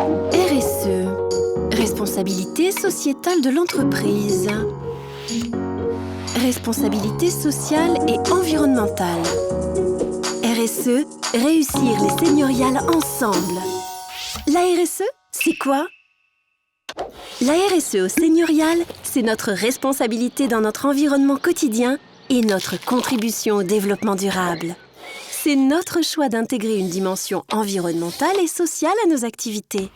RSE, responsabilité sociétale de l'entreprise. Responsabilité sociale et environnementale. RSE, réussir les seigneuriales ensemble. La RSE, c'est quoi? La RSE au seigneurial, c'est notre responsabilité dans notre environnement quotidien et notre contribution au développement durable. C'est notre choix d'intégrer une dimension environnementale et sociale à nos activités.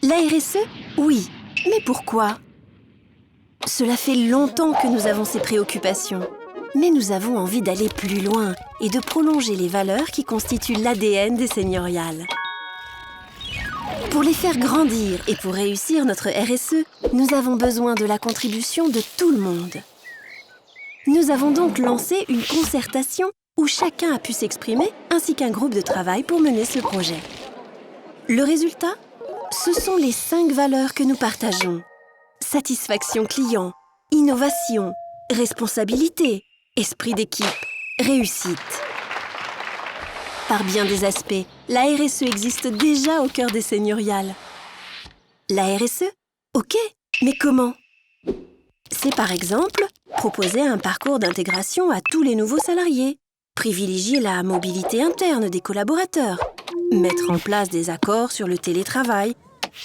La RSE, oui, mais pourquoi? Cela fait longtemps que nous avons ces préoccupations, mais nous avons envie d'aller plus loin et de prolonger les valeurs qui constituent l'ADN des seigneuriales. Pour les faire grandir et pour réussir notre RSE, nous avons besoin de la contribution de tout le monde. Nous avons donc lancé une concertation où chacun a pu s'exprimer, ainsi qu'un groupe de travail pour mener ce projet. Le résultat? Ce sont les 5 valeurs que nous partageons. Satisfaction client, innovation, responsabilité, esprit d'équipe, réussite. Par bien des aspects, la RSE existe déjà au cœur des seigneuriales. La RSE? Ok, mais comment? C'est par exemple proposer un parcours d'intégration à tous les nouveaux salariés, privilégier la mobilité interne des collaborateurs, mettre en place des accords sur le télétravail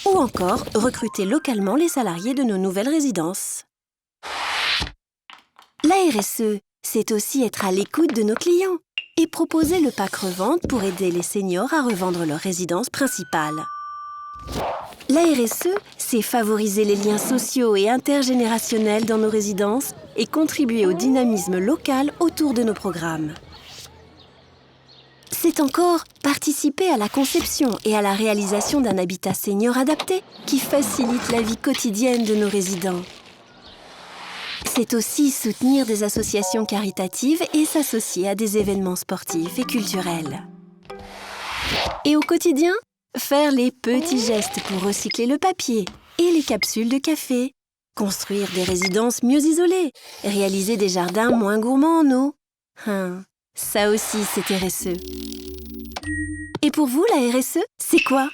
ou encore recruter localement les salariés de nos nouvelles résidences. La RSE, c'est aussi être à l'écoute de nos clients et proposer le pack revente pour aider les seniors à revendre leur résidence principale. La RSE, c'est favoriser les liens sociaux et intergénérationnels dans nos résidences et contribuer au dynamisme local autour de nos programmes. C'est encore participer à la conception et à la réalisation d'un habitat senior adapté qui facilite la vie quotidienne de nos résidents. C'est aussi soutenir des associations caritatives et s'associer à des événements sportifs et culturels. Et au quotidien, faire les petits gestes pour recycler le papier et les capsules de café, construire des résidences mieux isolées, réaliser des jardins moins gourmands en eau. Ça aussi, c'est RSE. Et pour vous, la RSE, c'est quoi?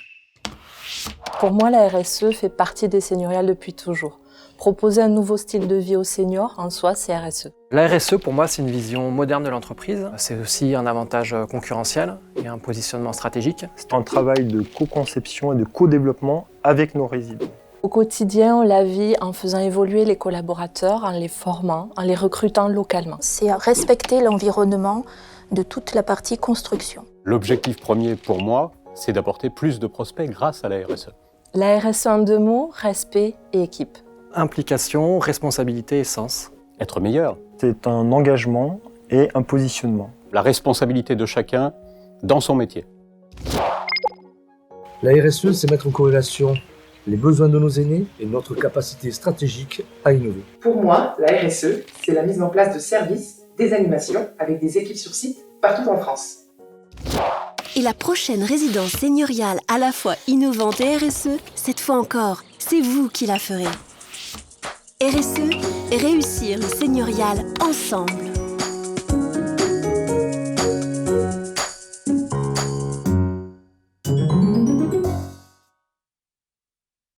Pour moi, la RSE fait partie des seigneuriales depuis toujours. Proposer un nouveau style de vie aux seniors, en soi, c'est RSE. La RSE, pour moi, c'est une vision moderne de l'entreprise. C'est aussi un avantage concurrentiel et un positionnement stratégique. C'est un travail de co-conception et de co-développement avec nos résidents. Au quotidien, on la vit en faisant évoluer les collaborateurs, en les formant, en les recrutant localement. C'est respecter l'environnement de toute la partie construction. L'objectif premier pour moi, c'est d'apporter plus de prospects grâce à la RSE. La RSE en 2 mots, respect et équipe. Implication, responsabilité et sens. Être meilleur. C'est un engagement et un positionnement. La responsabilité de chacun dans son métier. La RSE, c'est mettre en corrélation les besoins de nos aînés et notre capacité stratégique à innover. Pour moi, la RSE, c'est la mise en place de services, des animations avec des équipes sur site partout en France. Et la prochaine résidence seigneuriale à la fois innovante et RSE, cette fois encore, c'est vous qui la ferez. RSE, réussir le seigneurial ensemble.